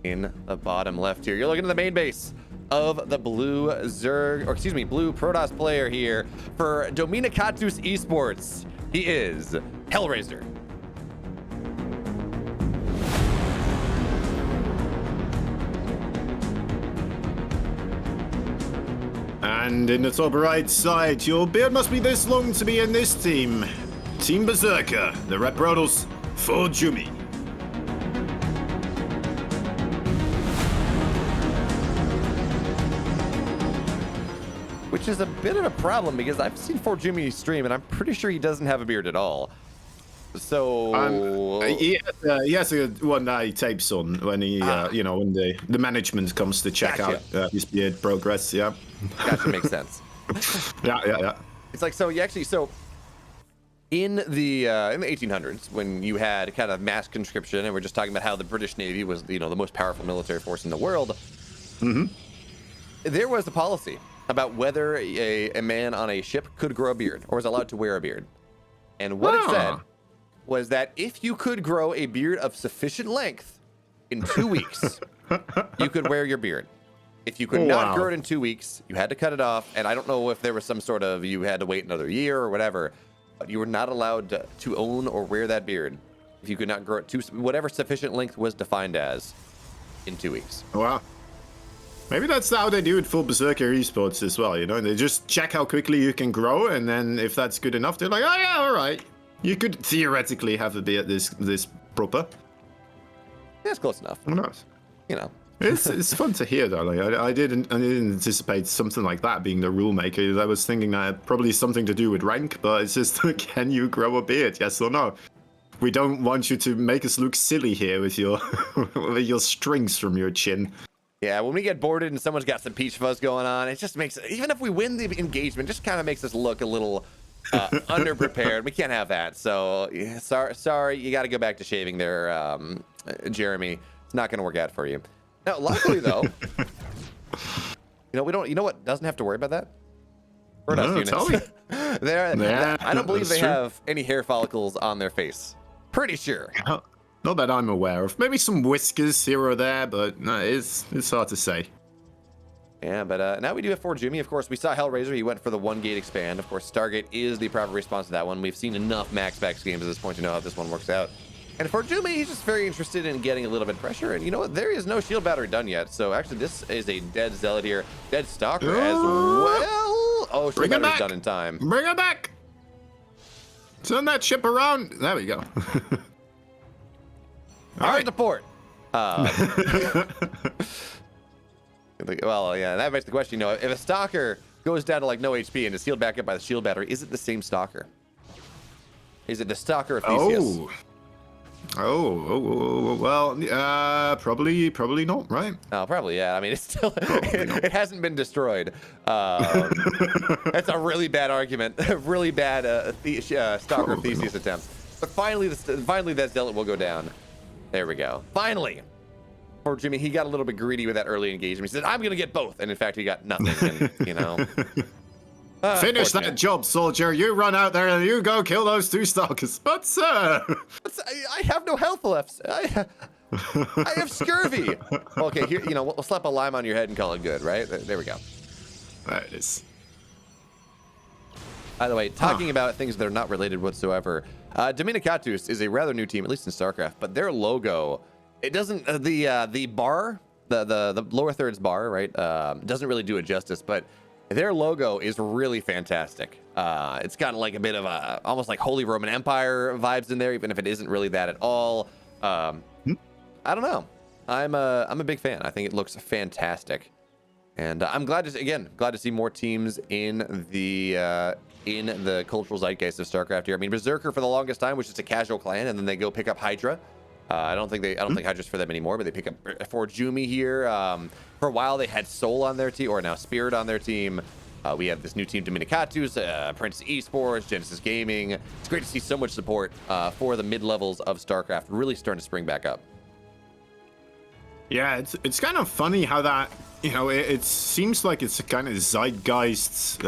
in the bottom left here. You're looking at the main base of the blue blue Protoss player here for Dominikatus Esports. He is Hellraiser. And in the top right side, your beard must be this long to be in this team. Team Berserker, the Red Brothers, ForJumy. Which is a bit of a problem because I've seen ForJumy stream and I'm pretty sure he doesn't have a beard at all. So he has a one eye tapes on when he, when the management comes to check out his beard progress. Yeah, gotcha, makes sense. yeah. It's like so in the 1800s when you had kind of mass conscription, and we're just talking about how the British Navy was the most powerful military force in the world. There was a policy about whether a man on a ship could grow a beard or was allowed to wear a beard, and what it said was that if you could grow a beard of sufficient length in 2 weeks, you could wear your beard. If you could not grow it in 2 weeks, you had to cut it off. And I don't know if there was some sort of, you had to wait another year or whatever, but you were not allowed to own or wear that beard if you could not grow it to whatever sufficient length was defined as in 2 weeks. Wow. Maybe that's how they do it for Berserker Esports as well, They just check how quickly you can grow, and then if that's good enough, they're like, oh yeah, all right. You could theoretically have a beard this proper. Yeah, it's close enough. Nice. It's fun to hear though. Like I didn't anticipate something like that being the rule maker. I was thinking that probably something to do with rank, but it's just can you grow a beard? Yes or no? We don't want you to make us look silly here with your with your strings from your chin. Yeah, when we get boarded and someone's got some peach fuzz going on, it just makes, even if we win the engagement, just kind of makes us look a little underprepared. We can't have that. So yeah, sorry, you got to go back to shaving there, Jeremy. It's not going to work out for you. Now, luckily though, we don't. You know what doesn't have to worry about that? Protoss units. I don't believe they have any hair follicles on their face. Pretty sure. Not that I'm aware of. Maybe some whiskers here or there, but no, it's hard to say. Yeah, but now we do have ForJumy. Of course, we saw Hellraiser. He went for the 1-gate expand. Of course, Stargate is the proper response to that one. We've seen enough Max Packs games at this point to know how this one works out. And ForJumy, he's just very interested in getting a little bit of pressure. And you know what? There is no shield battery done yet. So actually, this is a dead Zealot here. Dead Stalker as well. Oh, shield battery's done in time. Bring it back. Turn that ship around. There we go. All right, to port. Well, yeah, that makes the question. If a stalker goes down to like no HP and is healed back up by the shield battery, is it the same stalker? Is it the stalker of Theseus? Well, probably not, right? Oh, probably, yeah. I mean, it's still, it hasn't been destroyed. That's a really bad argument. Really bad stalker of Theseus attempt. But finally that Zealot will go down. There we go. Finally. ForJumy, he got a little bit greedy with that early engagement. He said, I'm going to get both. And in fact, he got nothing. And, finish that job, soldier. You run out there and you go kill those 2 stalkers. But, sir. I have no health left. I have scurvy. Okay, here, we'll slap a lime on your head and call it good, right? There we go. There it is. By the way, talking about things that are not related whatsoever, Dominikatus is a rather new team, at least in StarCraft, but their logo, it doesn't, the bar, the lower thirds bar, right, doesn't really do it justice, but their logo is really fantastic. It's got like a bit of almost like Holy Roman Empire vibes in there, even if it isn't really that at all. I don't know. I'm a big fan. I think it looks fantastic. And I'm glad to see more teams in the cultural zeitgeist of StarCraft here. I mean, Berserker for the longest time was just a casual clan, and then they go pick up Hydra. I don't think Hydra's for them anymore, but they pick up ForJumy here. For a while, they had Soul on their team, or now Spirit on their team. We have this new team, Dominikatus, Prince Esports, Genesis Gaming. It's great to see so much support for the mid-levels of StarCraft really starting to spring back up. Yeah, it's kind of funny how that, it seems like it's a kind of zeitgeist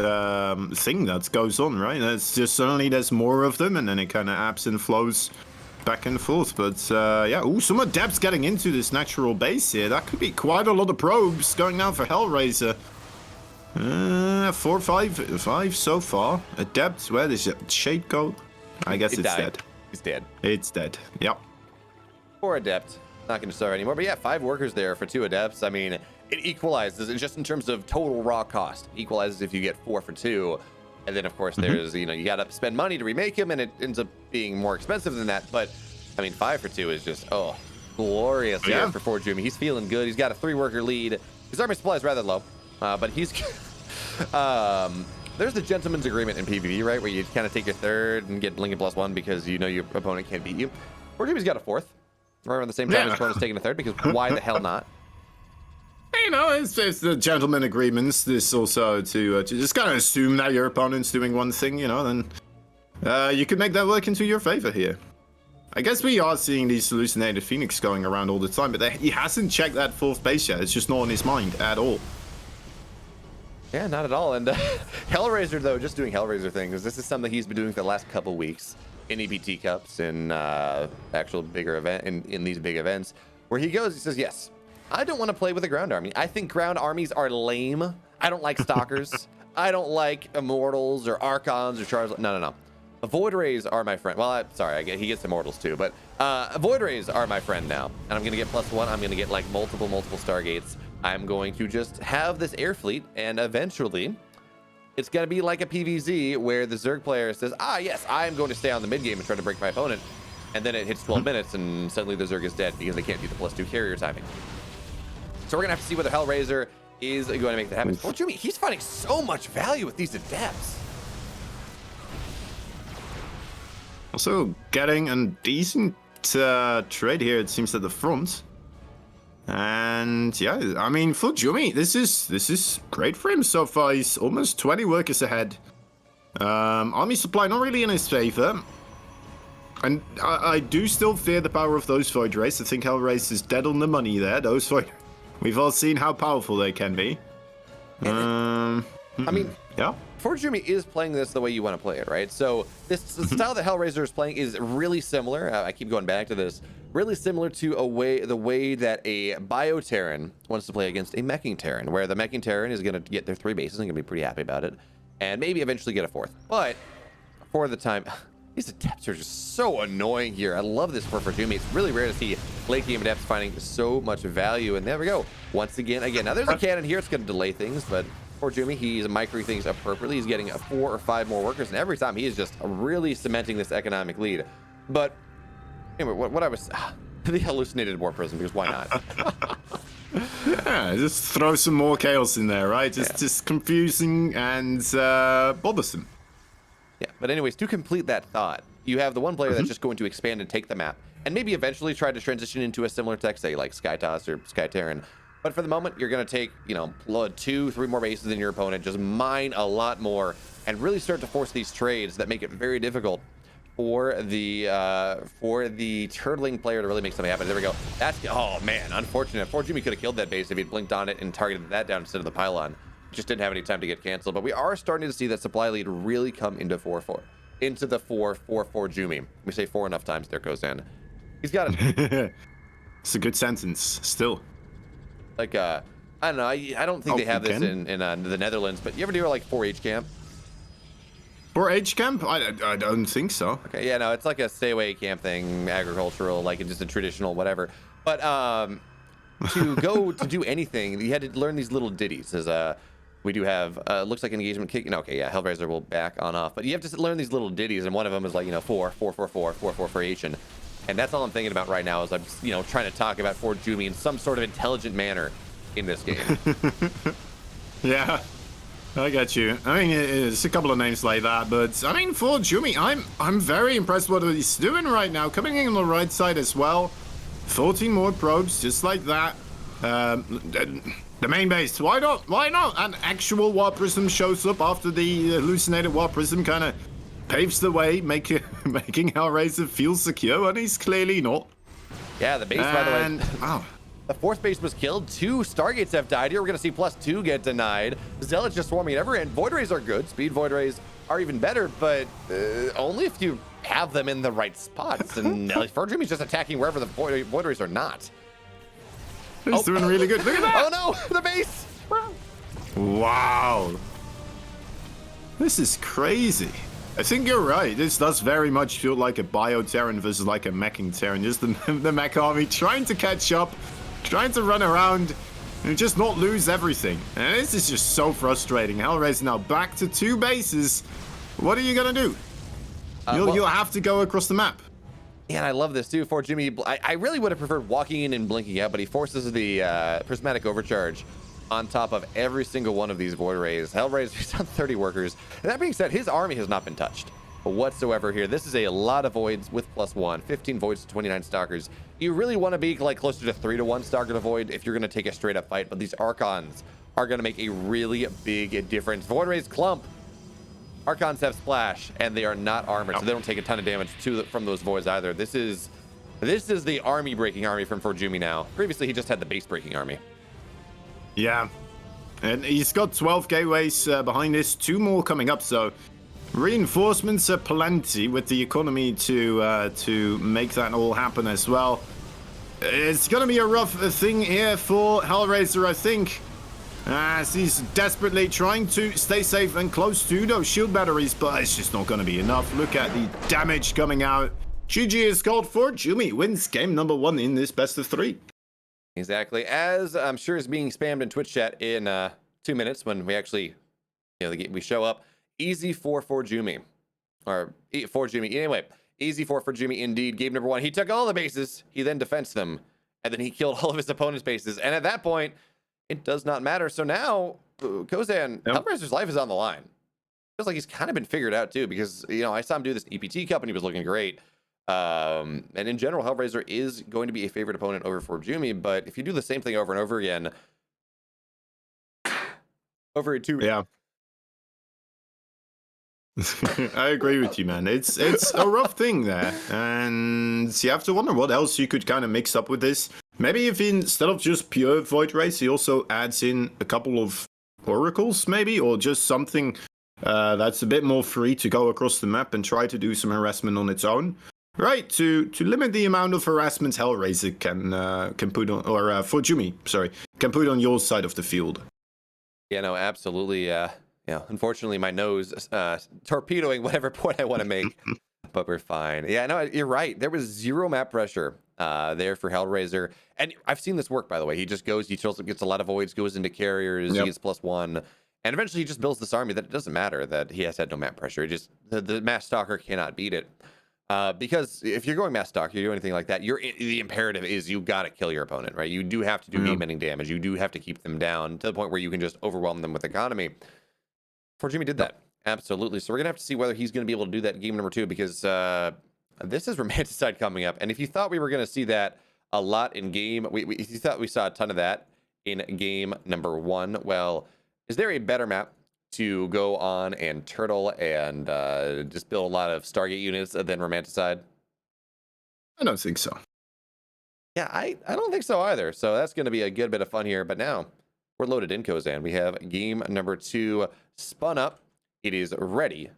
thing that goes on, right? It's just suddenly there's more of them, and then it kind of ebbs and flows back and forth. But yeah, ooh, some Adepts getting into this natural base here. That could be quite a lot of probes going down for Hellraiser. 4, 5 so far. Adept, where does Shade go? I guess it's dead. He's dead. It's dead. Yep. 4 Adept. Not going to start anymore. But yeah, 5 workers there for 2 Adepts. I mean, it equalizes. It's just in terms of total raw cost. Equalizes if you get 4 for 2. And then, of course, there's, you know, you got to spend money to remake him, and it ends up being more expensive than that. But, I mean, 5 for 2 is just, oh, glorious here for ForJumy. He's feeling good. He's got a 3-worker lead. His army supply is rather low, but he's... there's the gentleman's agreement in PvP, right, where you kind of take your 3rd and get Lincoln +1 because you know your opponent can't beat you. ForJumy's got a 4th, right around the same time his opponent's taking a 3rd, because why the hell not? You know, it's the gentleman agreements. This also to just kind of assume that your opponent's doing one thing, you know, then you could make that work into your favor here. I guess we are seeing these hallucinated Phoenix going around all the time, but he hasn't checked that 4th base yet. It's just not on his mind at all. Yeah, not at all. And Hellraiser, though, just doing Hellraiser things. This is something he's been doing for the last couple weeks in EBT Cups and actual bigger event in these big events, where he goes, he says, yes, I don't want to play with a ground army. I think ground armies are lame. I don't like stalkers. I don't like immortals or archons or charges. No. Void Rays are my friend. Well, sorry, he gets immortals too, but Void Rays are my friend now. And I'm going to get +1. I'm going to get like multiple Stargates. I'm going to just have this air fleet, and eventually it's going to be like a PvZ where the Zerg player says, yes, I'm going to stay on the mid game and try to break my opponent. And then it hits 12 minutes and suddenly the Zerg is dead because they can't do the +2 carrier timing. So we're going to have to see whether Hellraiser is going to make that happen. ForJumy, he's finding so much value with these Adepts. Also getting a decent trade here, it seems, at the front. And yeah, I mean, ForJumy, this is great for him so far. He's almost 20 workers ahead. Army supply not really in his favor. And I do still fear the power of those Void Rays. I think Hellraiser is dead on the money there. Those Void, we've all seen how powerful they can be. I mean, yeah. ForJumy is playing this the way you want to play it, right? So the style that Hellraiser is playing is really similar. I keep going back to this. Really similar to the way that a Bio-Terran wants to play against a Meching Terran, where the Meching Terran is going to get their 3 bases and going to be pretty happy about it, and maybe eventually get a 4th. But for the time, these Adepts are just so annoying here. I love this for ForJumy. It's really rare to see late game Adepts finding so much value, and there we go. Once again, now there's a cannon here. It's going to delay things, but ForJumy, he's microing things appropriately. He's getting 4 or 5 more workers, and every time he is just really cementing this economic lead. But anyway, what I was the hallucinated war prism, because why not? Yeah, just throw some more chaos in there, right? Just confusing and bothersome. Yeah, but anyways, to complete that thought, you have the one player that's just going to expand and take the map, and maybe eventually try to transition into a similar tech, say like Skytoss or Skyterran. But for the moment, you're going to take, 2, 3 more bases than your opponent, just mine a lot more, and really start to force these trades that make it very difficult for the turtling player to really make something happen. There we go. Oh man, unfortunate. ForJumy could have killed that base if he'd blinked on it and targeted that down instead of the pylon. Just didn't have any time to get canceled. But we are starting to see that supply lead really come into the 4 for ForJumy. We say 4 enough times, there goes in. He's got it. It's a good sentence still. Like I don't know, I don't think they have this in the Netherlands, but you ever do like 4H camp? 4H camp? I don't think so. Okay, yeah, no, it's like a stay away camp thing, agricultural, like just a traditional whatever. But to go to do anything, you had to learn these little ditties. As we do have looks like an engagement kick. No, okay, yeah, Hellraiser will back on off, but you have to learn these little ditties, and one of them is like 4 4 4 4 4 4 for H, and that's all I'm thinking about right now. Is I'm trying to talk about ForJumy in some sort of intelligent manner in this game. Yeah, I get you. I mean, it's a couple of names like that, but I mean, ForJumy, I'm very impressed with what he's doing right now. Coming in on the right side as well. 14 more probes, just like that. The main base, why not? Why not? An actual War Prism shows up after the hallucinated War Prism kind of paves the way, making Hellraiser feel secure, and he's clearly not. Yeah, the base, by the way. Wow. The 4th base was killed. 2 Stargates have died here. We're going to see +2 get denied. Zealots just swarming at every end. Void Rays are good. Speed Void Rays are even better, but only if you have them in the right spots. And ForJumy's just attacking wherever the Void Rays are not. He's doing really good. Look at that. Oh no, the base. Wow. This is crazy. I think you're right. This does very much feel like a Bio-Terran versus like a meching Terran. Just the mech army trying to catch up, trying to run around, and just not lose everything. And this is just so frustrating. Hellraiser now back to 2 bases. What are you going to do? You'll have to go across the map. Yeah, and I love this too. ForJumy, I really would have preferred walking in and blinking out, but he forces the prismatic overcharge on top of every single one of these Void Rays. Hellraiser's on 30 workers. And that being said, his army has not been touched whatsoever here. This is a lot of Voids with +1, 15 Voids to 29 Stalkers. You really want to be like closer to 3 to 1 Stalker to Void if you're going to take a straight up fight, but these Archons are going to make a really big difference. Void Rays clump. Archons have splash, and they are not armored, so they don't take a ton of damage from those Voids either. This is the army breaking army from ForJumy now. Previously, he just had the base breaking army. Yeah, and he's got 12 gateways behind this, 2 more coming up, so reinforcements are plenty with the economy to make that all happen as well. It's gonna be a rough thing here for Hellraiser, I think, as he's desperately trying to stay safe and close to those shield batteries, but it's just not gonna be enough. Look at the damage coming out. GG is called ForJumy wins game number 1 in this best of 3. Exactly, as I'm sure is being spammed in Twitch chat in 2 minutes when we actually, we show up. Easy for ForJumy, or ForJumy. Anyway, easy for ForJumy indeed. Game number 1. He took all the bases. He then defensed them, and then he killed all of his opponent's bases. And at that point, it does not matter. So now, Kozan, Hellraiser's life is on the line. Feels like he's kind of been figured out too, because I saw him do this EPT Cup and he was looking great. And in general, Hellraiser is going to be a favorite opponent over ForJumy, but if you do the same thing over and over again, over a 2. Yeah. I agree with you, man. It's a rough thing there, and you have to wonder what else you could kind of mix up with this. Maybe if instead of just pure Void Rays, he also adds in a couple of Oracles, maybe, or just something that's a bit more free to go across the map and try to do some harassment on its own. Right, to limit the amount of harassment Hellraiser can put on, or ForJumy, sorry, can put on your side of the field. Yeah, no, absolutely. Unfortunately, my nose torpedoing whatever point I want to make, but we're fine. Yeah, no, you're right. There was 0 map pressure there for Hellraiser, and I've seen this work, by the way. He just goes, he gets a lot of Voids, goes into carriers, he gets +1, and eventually he just builds this army that it doesn't matter that he has had no map pressure. It just the Mass Stalker cannot beat it. Because if you're going Mass Stalker, you do anything like that, the imperative is you got to kill your opponent, right? You do have to do game-ending damage. You do have to keep them down to the point where you can just overwhelm them with economy. ForJumy did that. Absolutely. So we're going to have to see whether he's going to be able to do that in game number 2, because this is Romanticide coming up. And if you thought we were going to see that a lot in game, if you thought we saw a ton of that in game number 1, well, is there a better map to go on and turtle and just build a lot of Stargate units than Romanticide? I don't think so. Yeah, I don't think so either. So that's going to be a good bit of fun here. But now we're loaded in, Kozan. We have game number 2 spun up. It is ready.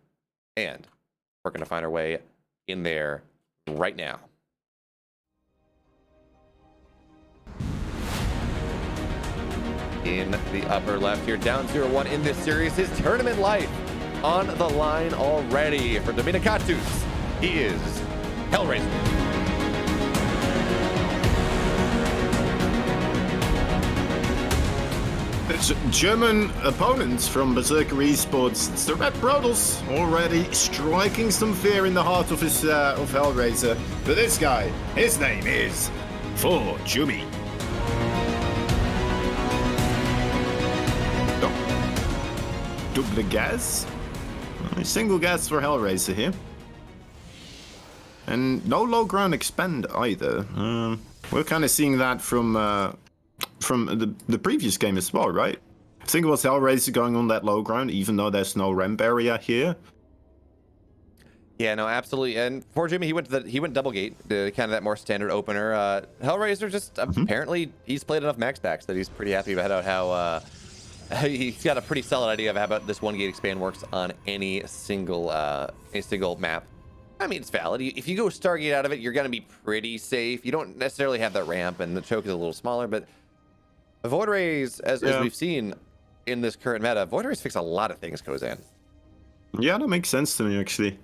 And we're going to find our way in there right now. In the upper left here, down 0-1 in this series. His tournament life on the line already for Dominikatus. He is Hellraiser. It's German opponents from Berserker Esports. It's the Red Brothers already striking some fear in the heart of his of Hellraiser. But this guy, his name is ForJumy. Double gas. A single gas for Hellraiser here. And no low ground expand either. We're kind of seeing that from the previous game as well, right? I think it was Hellraiser going on that low ground, even though there's no ramp area here. Yeah, no, absolutely. And ForJumy, he went double gate, kind of that more standard opener. Hellraiser just apparently he's played enough max packs that he's pretty happy about how he's got a pretty solid idea of how about this 1 gate expand works on any single map. I mean, it's valid. If you go Stargate out of it, you're going to be pretty safe. You don't necessarily have that ramp, and the choke is a little smaller, but Void Rays, as we've seen in this current meta, Void Rays fix a lot of things, Kozan. Yeah, that makes sense to me, actually.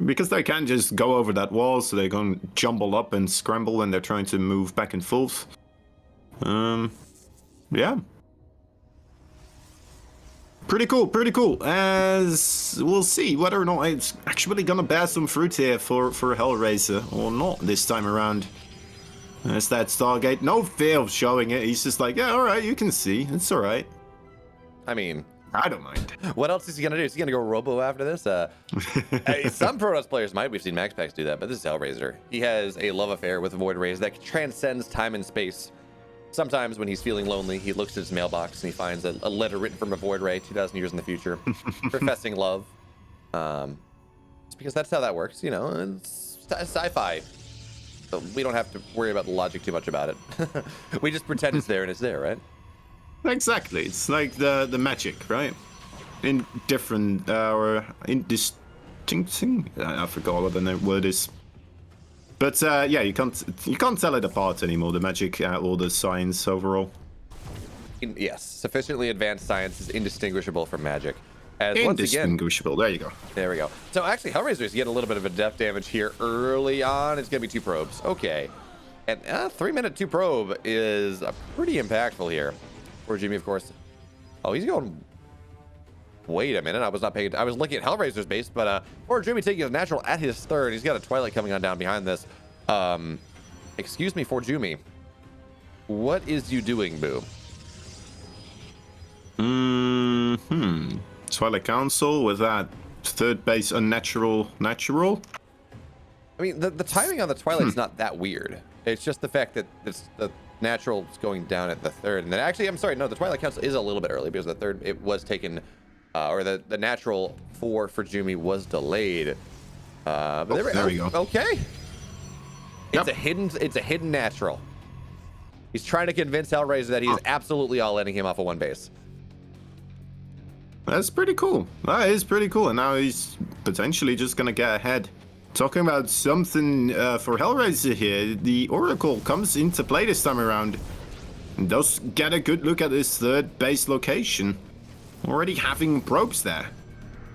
Because they can't just go over that wall, so they're going to jumble up and scramble when they're trying to move back and forth. Yeah. Pretty cool, pretty cool. As we'll see whether or not it's actually gonna bear some fruit here for Hellraiser or not this time around. There's that Stargate. No fear of showing it. He's just like, yeah, all right, you can see. It's all right. I mean, I don't mind. What else is he gonna do? Is he gonna go Robo after this? Some Protoss players might. We've seen Max Packs do that, but this is Hellraiser. He has a love affair with Void Rays that transcends time and space. Sometimes when he's feeling lonely, he looks at his mailbox and he finds a letter written from a Void Ray 2,000 years in the future, professing love. It's because that's how that works, you know. It's sci-fi. So we don't have to worry about the logic too much about it. We just pretend it's there and it's there, right? Exactly. It's like the magic, right? In different or indistinct. I forgot what the word is. But yeah, you can't tell it apart anymore. The magic or the science overall. Yes, sufficiently advanced science is indistinguishable from magic. As indistinguishable. There you go. There we go. So actually, Hellraisers get a little bit of a depth damage here early on. It's gonna be 2 probes. Okay, and 3-minute 2 probe is pretty impactful here. ForJumy, of course. Oh, he's going. Wait a minute, I was not paying. I was looking at Hellraiser's base, but ForJumy taking his natural at his 3rd. He's got a Twilight coming on down behind this. Excuse me, ForJumy. What is you doing, Boo? Twilight Council with that 3rd base unnatural natural. I mean, the timing on the Twilight's not that weird. It's just the fact that the natural is going down at the 3rd, and then actually, I'm sorry, no, the Twilight Council is a little bit early because the 3rd it was taken. Or the natural for ForJumy was delayed. But there we go. Okay. Yep. It's a hidden natural. He's trying to convince Hellraiser that he's absolutely all letting him off of 1 base. That's pretty cool. That is pretty cool. And now he's potentially just gonna get ahead. Talking about something for Hellraiser here, the Oracle comes into play this time around. And does get a good look at this 3rd base location. Already having probes there.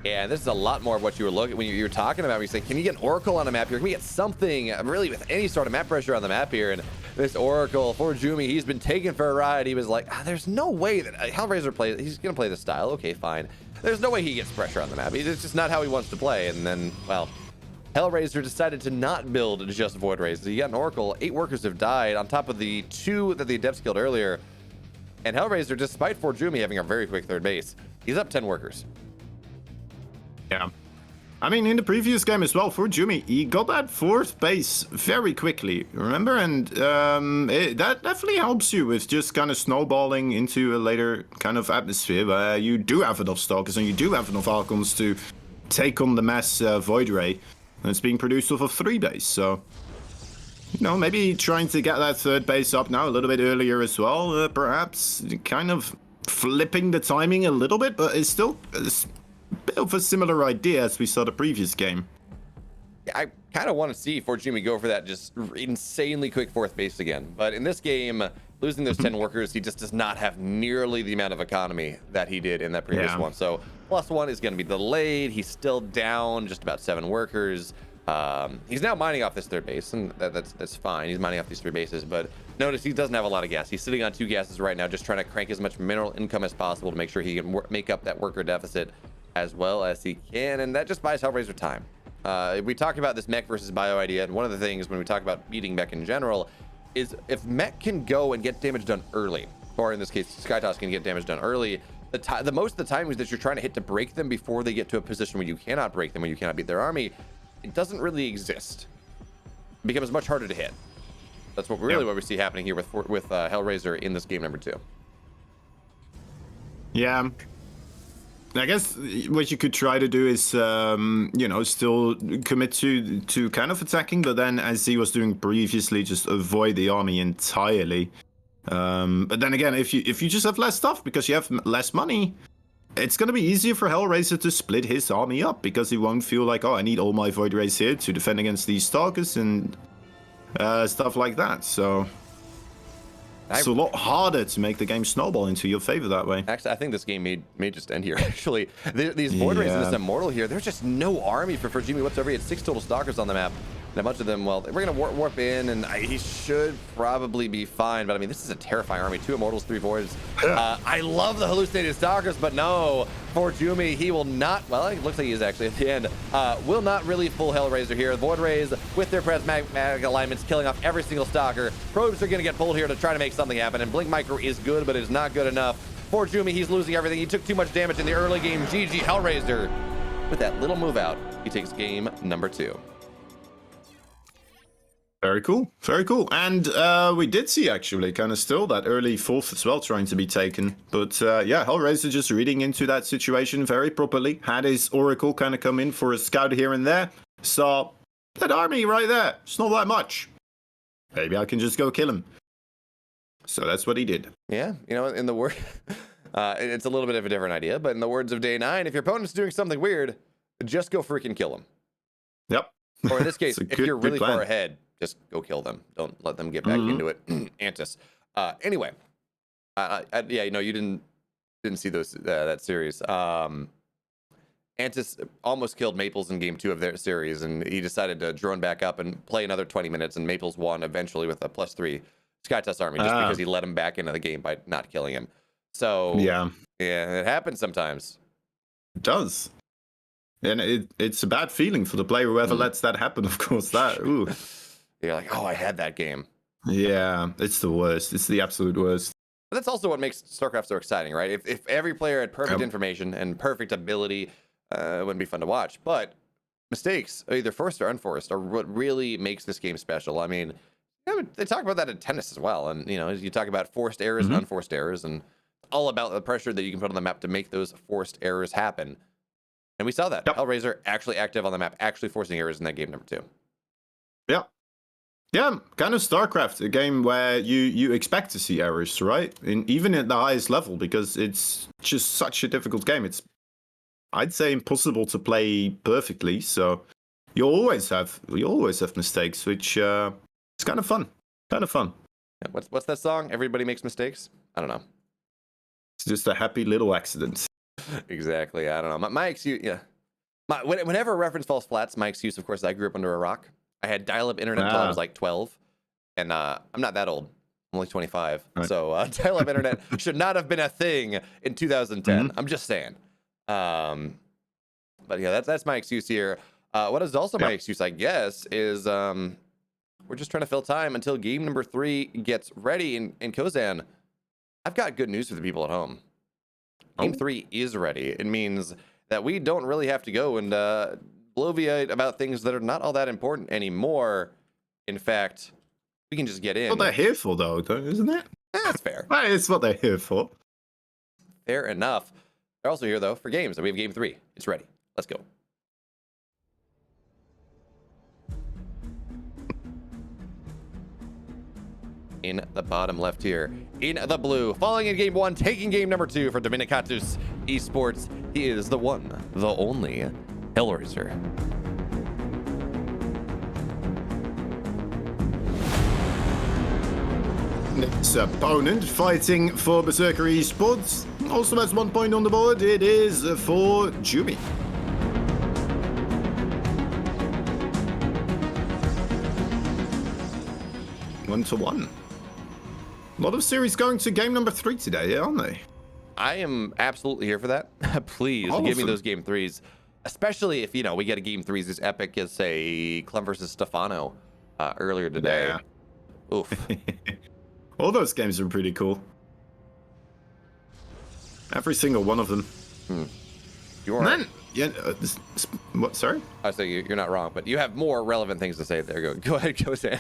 Yeah, this is a lot more of what you were looking when you were talking about. You say, can you get an Oracle on a map here? Can we get something really with any sort of map pressure on the map here? And this Oracle, ForJumy, he's been taken for a ride. He was like, there's no way that Hellraiser plays. He's going to play this style. Okay, fine. There's no way he gets pressure on the map. It's just not how he wants to play. And then, well, Hellraiser decided to not build just Void Rays. You got an Oracle. 8 workers have died on top of the 2 that the Adepts killed earlier. And Hellraiser, despite ForJumy having a very quick 3rd base, he's up 10 workers. Yeah. I mean, in the previous game as well, ForJumy, he got that 4th base very quickly, remember? And that definitely helps you with just kind of snowballing into a later kind of atmosphere where you do have enough Stalkers and you do have enough Archons to take on the mass Void Ray. And it's being produced off of 3 base, so... You know, maybe trying to get that 3rd base up now a little bit earlier as well, perhaps. Kind of flipping the timing a little bit, but it's still a bit of a similar idea as we saw the previous game. I kind of want to see ForJumy go for that just insanely quick 4th base again. But in this game, losing those 10 workers, he just does not have nearly the amount of economy that he did in that previous one. So +1 is going to be delayed. He's still down just about 7 workers. He's now mining off this 3rd base, and that's fine. He's mining off these 3 bases, but notice he doesn't have a lot of gas. He's sitting on 2 gases right now, just trying to crank as much mineral income as possible to make sure he can make up that worker deficit as well as he can, and that just buys Hellraiser time. We talk about this mech versus bio idea, and one of the things when we talk about beating mech in general is if mech can go and get damage done early, or in this case, Skytoss can get damage done early, the most of the time is that you're trying to hit to break them before they get to a position where you cannot break them, where you cannot beat their army. It doesn't really exist. It becomes much harder to hit. That's what what we see happening here with Hellraiser in this game number 2. Yeah. I guess what you could try to do is, you know, still commit to kind of attacking, but then, as he was doing previously, just avoid the army entirely. But then again, if you just have less stuff because you have less money, it's going to be easier for Hellraiser to split his army up because he won't feel like, oh, I need all my Void Rays here to defend against these Stalkers and stuff like that. So it's a lot harder to make the game snowball into your favor that way. Actually, I think this game may just end here. Actually, these Void Rays in this Immortal here, there's just no army for ForJumy whatsoever. He had 6 total Stalkers on the map. And a bunch of them, well, we're going to warp in, and he should probably be fine. But, I mean, this is a terrifying army. 2 Immortals, 3 Voids. I love the hallucinated Stalkers, but no. ForJumy, he will not, well, it looks like he is actually at the end, will not really full Hellraiser here. Void Rays with their prismatic alignments killing off every single Stalker. Probes are going to get pulled here to try to make something happen. And Blink Micro is good, but it is not good enough. ForJumy, he's losing everything. He took too much damage in the early game. GG Hellraiser. With that little move out, he takes game number 2. Very cool, very cool. And we did see actually kind of still that early 4th as well trying to be taken. But yeah, Hellraiser just reading into that situation very properly. Had his Oracle kind of come in for a scout here and there. Saw that army right there. It's not that much. Maybe I can just go kill him. So that's what he did. Yeah, you know, in the word, it's a little bit of a different idea, but in the words of Day 9, if your opponent's doing something weird, just go freaking kill him. Yep. Or in this case, if you're really far ahead, just go kill them. Don't let them get back into it. Antis. Anyway, yeah, you know, you didn't see those that series. Antis almost killed Maples in game 2 of their series, and he decided to drone back up and play another 20 minutes, and Maples won eventually with a +3 Skytest army just because he let him back into the game by not killing him. So yeah, it happens sometimes. It does. And it's a bad feeling for the player whoever lets that happen, of course. That, ooh. You're like, oh, I had that game. Yeah, it's the worst. It's the absolute worst. But that's also what makes StarCraft so exciting, right? If every player had perfect information and perfect ability, it wouldn't be fun to watch. But mistakes, either forced or unforced, are what really makes this game special. I mean, they talk about that in tennis as well. And, you know, you talk about forced errors and unforced errors, and all about the pressure that you can put on the map to make those forced errors happen. And we saw that. Yep. Hellraiser actually active on the map, actually forcing errors in that game number 2. Yeah. Yeah, kind of StarCraft, a game where you expect to see errors, right? Even at the highest level, because it's just such a difficult game. It's, I'd say, impossible to play perfectly. So you always have mistakes, which is kind of fun. Kind of fun. Yeah, what's that song? Everybody makes mistakes? I don't know. It's just a happy little accident. Exactly. I don't know. My excuse, yeah. Whenever a reference falls flat, my excuse, of course, I grew up under a rock. I had dial-up internet until I was like 12, and I'm not that old. I'm only 25, right. So dial-up internet should not have been a thing in 2010. I'm just saying. But yeah, that's my excuse here. What is also my excuse, I guess, is we're just trying to fill time until game number 3 gets ready in Kozan. I've got good news for the people at home. Game 3 is ready. It means that we don't really have to go and bloviate about things that are not all that important anymore. In fact, we can just get in. What they're here for, though, isn't it? That's fair. That is what they're here for. Fair enough. They're also here, though, for games. We have game 3. It's ready. Let's go. In the bottom left here, in the blue, falling in game 1, taking game number 2 for Dominicatus Esports. He is the one, the only Hellraiser. Next opponent fighting for Berserker Esports also has 1 point on the board. It is ForJumy. One to one. A lot of series going to game number 3 today, aren't they? I am absolutely here for that. Please give me those game 3s, especially if, you know, we get a game 3s as epic as, say, Clem versus Stefano earlier today. Yeah. Oof. All those games are pretty cool. Every single one of them. You are. Yeah. What? Sorry. I say you're not wrong, but you have more relevant things to say. There, go ahead, go Sam.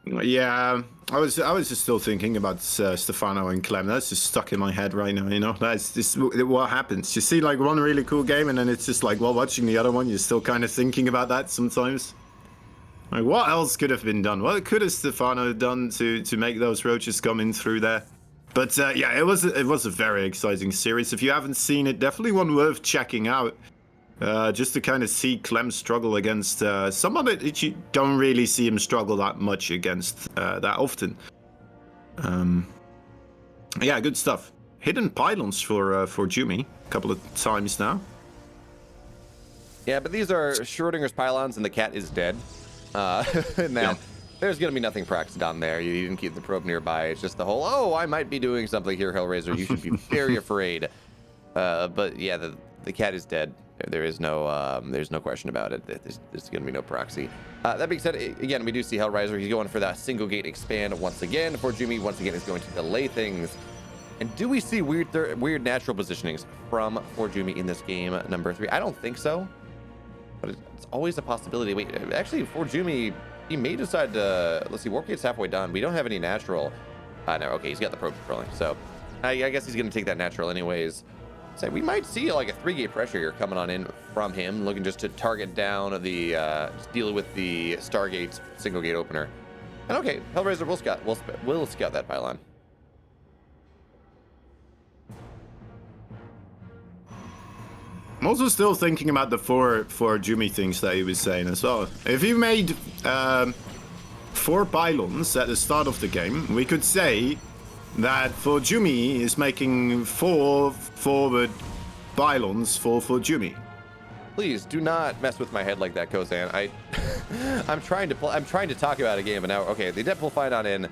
Yeah, I was just still thinking about Stefano and Clem. That's just stuck in my head right now. You know, that's just what happens. You see like one really cool game, and then it's just like while watching the other one, you're still kind of thinking about that sometimes. Like, what else could have been done? What could have Stefano done to make those roaches come in through there? But yeah, it was a very exciting series. If you haven't seen it, definitely one worth checking out. Just to kind of see Clem struggle against someone that you don't really see him struggle that much against that often. Yeah, good stuff. Hidden pylons for ForJumy a couple of times now. Yeah, but these are Schrodinger's pylons, and the cat is dead. Now, there's going to be nothing practiced down there. You didn't keep the probe nearby. It's just the whole, oh, I might be doing something here, Hellraiser. You should be very afraid. But yeah, the cat is dead. There's no question about it. There's going to be no proxy. That being said, again, we do see Hellraiser. He's going for that single gate expand once again. ForJumy, once again, is going to delay things. And do we see weird natural positionings from ForJumy in this game number 3? I don't think so. But it's always a possibility. Wait, actually, ForJumy, he may decide to... Let's see, Warp Gate's halfway done. We don't have any natural... no, okay, he's got the probe controlling. So I guess he's going to take that natural anyways. So we might see like a 3-gate pressure here coming on in from him, looking just to target down the... just deal with the Stargate single-gate opener. And okay, Hellraiser will scout that pylon. I'm also still thinking about the ForJumy things that he was saying as well. If you made 4 pylons at the start of the game, we could say that ForJumy is making 4 forward pylons for ForJumy. Please do not mess with my head like that, Kozan. I'm trying to talk about a game, but now okay, the Deadpool fight on in.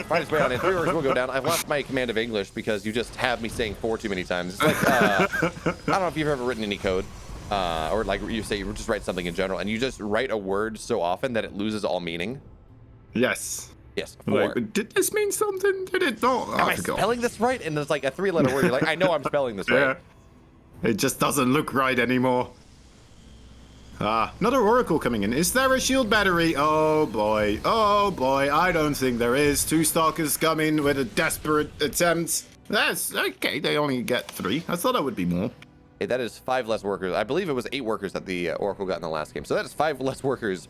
Fight his way on in. 3 orders will go down. I've lost my command of English because you just have me saying 4 too many times. It's like I don't know if you've ever written any code, or like you say you just write something in general, and you just write a word so often that it loses all meaning. Yes. Yes. 4. Like, did this mean something? Did it not? Am I spelling this right? And there's like a 3-letter word. You're like, I know I'm spelling this right. Yeah. It just doesn't look right anymore. Another Oracle coming in. Is there a shield battery? Oh boy. Oh boy. I don't think there is. 2 Stalkers coming with a desperate attempt. That's okay. They only get 3. I thought that would be more. Hey, that is 5 less workers. I believe it was 8 workers that the Oracle got in the last game. So that is 5 less workers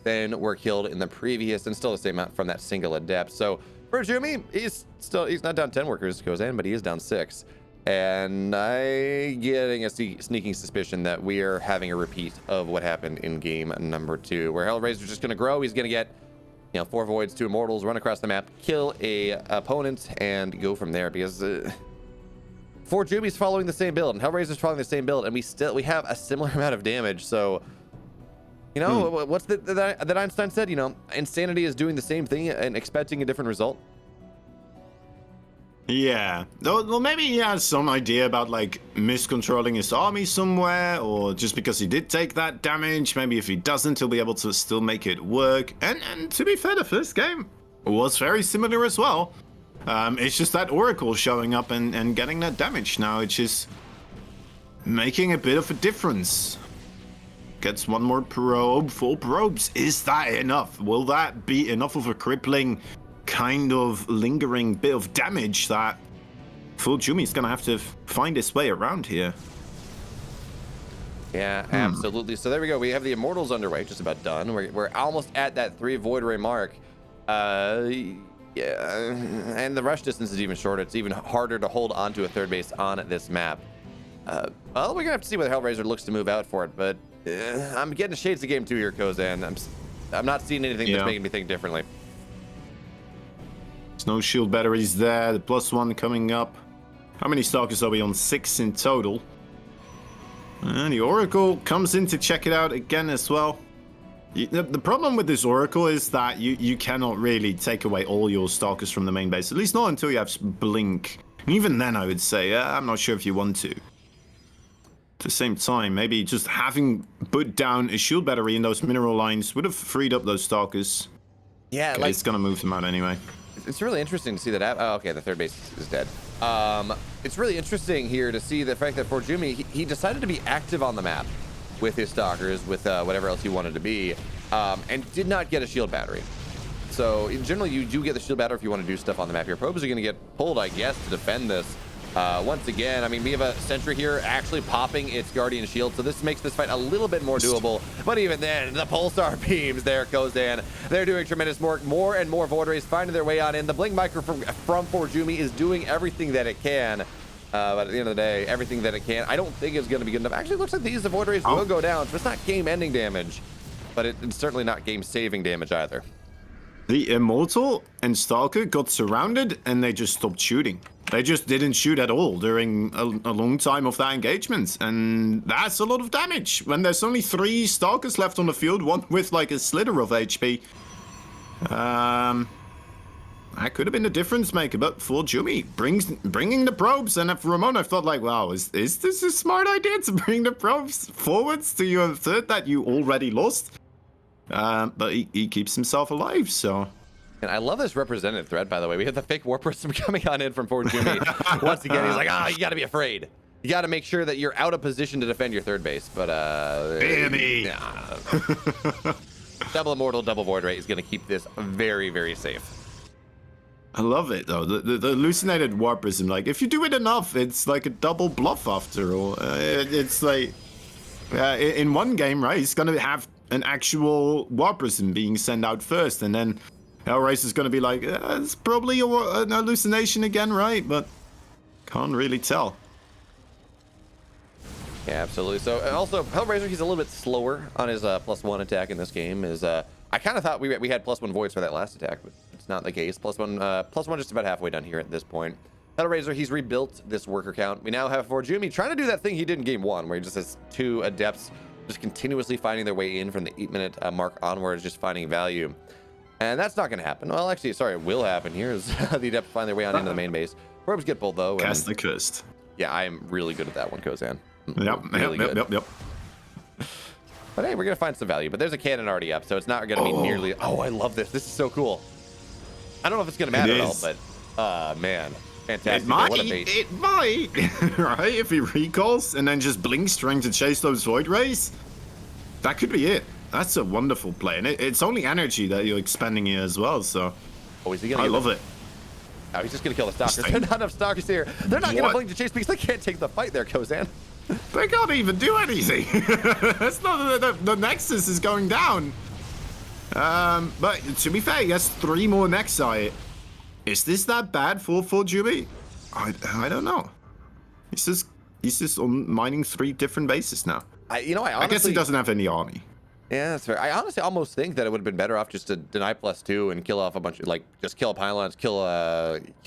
than were killed in the previous, and still the same amount from that single adept. So ForJumy, he's not down 10 workers, goes in, but he is down 6. And I'm getting a sneaking suspicion that we are having a repeat of what happened in game number 2, where Hellraiser's just going to grow. He's going to get, 4 voids, 2 immortals, run across the map, kill a opponent, and go from there. Because ForJumy's following the same build, and Hellraiser's following the same build, and we have a similar amount of damage. So, what's that Einstein said? Insanity is doing the same thing and expecting a different result. Yeah. Well, maybe he has some idea about, like, miscontrolling his army somewhere, or just because he did take that damage, maybe if he doesn't, he'll be able to still make it work. And to be fair, the first game was very similar as well. It's just that Oracle showing up and getting that damage now, which is making a bit of a difference. Gets 1 more probe, 4 probes. Is that enough? Will that be enough of a crippling kind of lingering bit of damage that ForJumy's gonna have to find his way around here? Yeah, absolutely. So there we go. We have the Immortals underway, just about done. We're almost at that 3 Void Ray mark. Yeah, and the rush distance is even shorter. It's even harder to hold onto a 3rd base on this map. Well, we're gonna have to see whether Hellraiser looks to move out for it, but I'm getting shades of game 2 here, Kozan. I'm not seeing anything that's making me think differently. There's no shield batteries there. The +1 coming up. How many Stalkers are we on? 6 in total. And the Oracle comes in to check it out again as well. The problem with this Oracle is that you cannot really take away all your Stalkers from the main base. At least not until you have Blink. And even then, I would say, I'm not sure if you want to. At the same time, maybe just having put down a shield battery in those mineral lines would have freed up those Stalkers. Yeah, okay, it's gonna move them out anyway. It's really interesting to see that. Oh, okay, the 3rd base is dead. It's really interesting here to see the fact that ForJumy, he decided to be active on the map with his Stalkers, with whatever else he wanted to be, and did not get a shield battery. So in general, you do get the shield battery if you want to do stuff on the map. Your probes are going to get pulled, I guess, to defend this. Once again, I mean, we have a sentry here actually popping its guardian shield, so this makes this fight a little bit more doable. But even then, the pulsar beams there, Kozan, they're doing tremendous work. More and more Void Rays finding their way on in. The blink micro from ForJumy is doing everything that it can. But at the end of the day, everything that it can, I don't think is going to be good enough. Actually, it looks like these Void Rays will go down, so it's not game-ending damage, but it's certainly not game-saving damage either. The Immortal and Stalker got surrounded, and they just stopped shooting. They just didn't shoot at all during a long time of that engagement, and that's a lot of damage. When there's only 3 Stalkers left on the field, one with like a slither of HP. That could have been the difference maker, but ForJumy bringing the probes, and for a moment I thought like, wow, is this a smart idea to bring the probes forwards to your third that you already lost? But he keeps himself alive, so... And I love this representative thread, by the way. We have the fake war person coming on in from ForJumy. Once again, he's like, you got to be afraid. You got to make sure that you're out of position to defend your third base. But, Baby! Double Immortal, double Void Ray is going to keep this very, very safe. I love it, though. The hallucinated warpism, like, if you do it enough, it's like a double bluff after all. It's like... in one game, right, he's going to have an actual warpism being sent out first, and then... Hellraiser's going to be like, it's probably an hallucination again, right? But can't really tell. Yeah, absolutely. So, also, Hellraiser, he's a little bit slower on his +1 attack in this game. I kind of thought we had +1 voids for that last attack, but it's not the case. +1 just about halfway done here at this point. Hellraiser, he's rebuilt this worker count. We now have ForJumy trying to do that thing he did in game 1, where he just has 2 adepts just continuously finding their way in from the 8-minute mark onwards, just finding value. And that's not going to happen. Well, actually, sorry, it will happen here as the Adepts find their way on into the main base. Probes get pulled, though. Cast the cursed. Yeah, I am really good at that one, Kozan. Yep. But hey, we're going to find some value. But there's a cannon already up, so it's not going to be nearly... Oh, I love this. This is so cool. I don't know if it's going to matter at all, but... man. Fantastic. It might. Right? If he recalls and then just blinks trying to chase those Void Rays, that could be it. That's a wonderful play, and it's only energy that you're expending here as well, so... Oh, is he gonna I love it. Oh, he's just going to kill the Stalkers. There's not enough Stalkers here. They're not going to blink to chase because they can't take the fight there, Kozan. They can't even do anything. That's not the Nexus is going down. But to be fair, he has 3 more Nexi. Is this that bad for ForJumy? I don't know. He's just on mining 3 different bases now. I guess he doesn't have any army. Yeah, that's fair. I honestly almost think that it would have been better off just to deny +2 and kill off a bunch of, like, just kill pylons, kill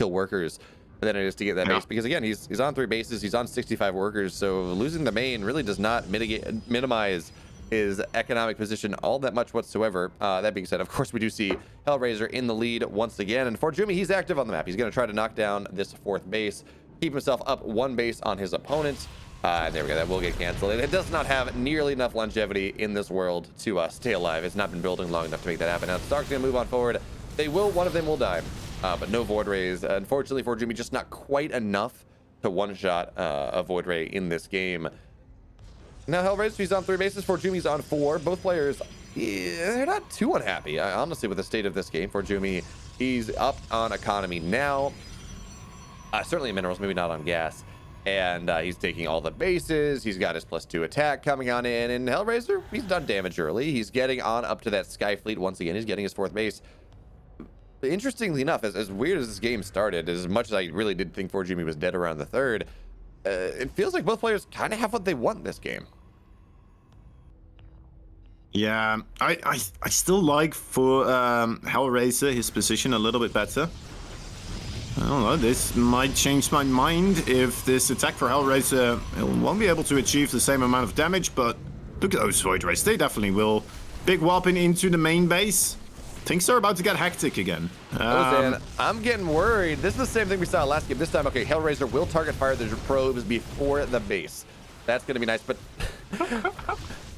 workers, than it is to get that base. Because again, he's on 3 bases, he's on 65 workers, so losing the main really does not minimize his economic position all that much whatsoever. That being said, of course, we do see Hellraiser in the lead once again, and ForJumy, he's active on the map. He's going to try to knock down this 4th base, keep himself up 1 base on his opponent. There we go, that will get canceled. It does not have nearly enough longevity in this world to stay alive. It's not been building long enough to make that happen. Now, Stark's going to move on forward. One of them will die, but no Void Rays. Unfortunately, ForJumy just not quite enough to one-shot a Void Ray in this game. Now, Hellraiser, he's on 3 bases. ForJumy's on 4. Both players, they're not too unhappy, honestly, with the state of this game. ForJumy, he's up on economy now. Certainly in minerals, maybe not on gas. And he's taking all the bases. He's got his +2 attack coming on in. And Hellraiser, he's done damage early. He's getting on up to that Sky Fleet once again. He's getting his 4th base. Interestingly enough, as weird as this game started, as much as I really did think ForJumy was dead around the 3rd, it feels like both players kind of have what they want in this game. Yeah, I still like for Hellraiser his position a little bit better. I don't know, this might change my mind if this attack for Hellraiser won't be able to achieve the same amount of damage, but look at those Void Rays, they definitely will. Big whopping into the main base. Things are about to get hectic again. I'm getting worried. This is the same thing we saw last game. This time, okay, Hellraiser will target fire the probes before the base. That's going to be nice, but...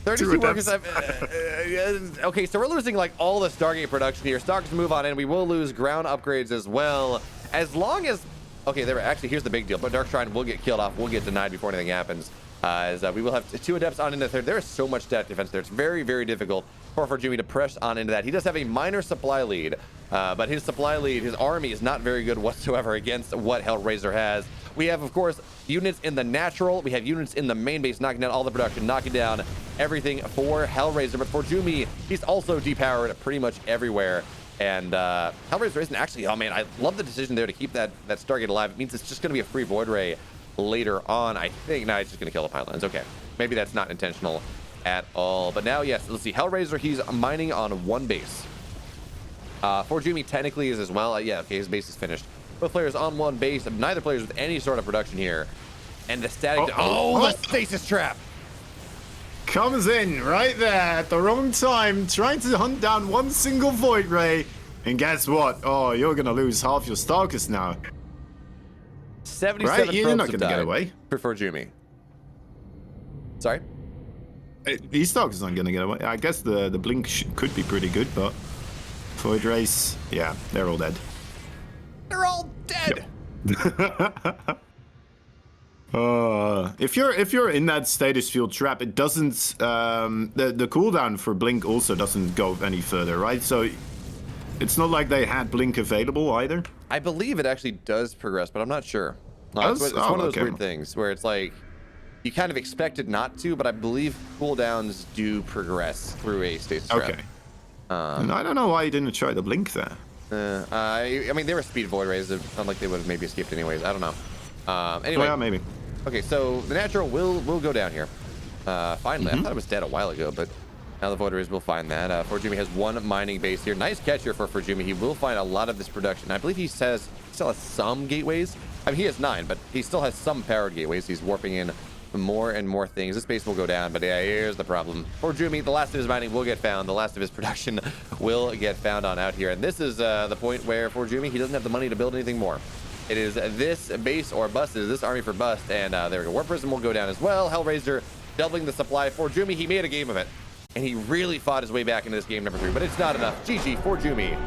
32 workers. Okay, so we're losing like all the Stargate production here. Starks move on in. We will lose ground upgrades as well. As long as... Okay, actually, here's the big deal. But Dark Shrine will get killed off. We'll get denied before anything happens. We will have 2 adepts on into the 3rd. There is so much stat defense there. It's very, very difficult for ForJumy to press on into that. He does have a minor supply lead, but his supply lead, his army is not very good whatsoever against what Hellraiser has. We have, of course, units in the natural. We have units in the main base knocking down all the production, knocking down everything for Hellraiser. But ForJumy, he's also depowered pretty much everywhere. And Hellraiser isn't actually, oh man, I love the decision there to keep that Stargate alive. It means it's just going to be a free Void Ray later on, I think. No, it's just going to kill the pylons. Okay, maybe that's not intentional at all. But now, yes, let's see. Hellraiser, he's mining on one base. ForJumy technically is as well. Yeah, okay, his base is finished. Both players on one base. Neither players with any sort of production here. And the static... the stasis trap! Comes in right there at the wrong time, trying to hunt down one single Void Ray. And guess what? Oh, you're going to lose half your Starkers now. 77 right? You're not going to get away. For ForJumy. Sorry? These Starkers aren't going to get away. I guess the Blink could be pretty good, but Void Rays, yeah, they're all dead. They're all dead! Yep. If you're in that status field trap, it doesn't the cooldown for Blink also doesn't go any further, right? So it's not like they had Blink available either. I believe it actually does progress, but I'm not sure. It's one of those weird things where it's like you kind of expect it not to, but I believe cooldowns do progress through a stasis trap. Okay. And I don't know why you didn't try the Blink there. I mean, they were speed Void Rays, unlike they would have maybe escaped anyways. I don't know. Anyway. Yeah, maybe. Okay, so the natural will go down here. Finally, I thought it was dead a while ago, but now the Void Rays will find that. ForJumy has one mining base here. Nice catch here for ForJumy. He will find a lot of this production. I believe he still has some gateways. I mean, he has 9, but he still has some powered gateways. He's warping in more and more things. This base will go down, but yeah, here's the problem. ForJumy, the last of his mining will get found. The last of his production will get found on out here. And this is the point where ForJumy, he doesn't have the money to build anything more. It is this base or bust. It is this army for bust. And there we go. Warp Prism will go down as well. Hellraiser doubling the supply. ForJumy, he made a game of it. And he really fought his way back into this game number 3. But it's not enough. GG, ForJumy.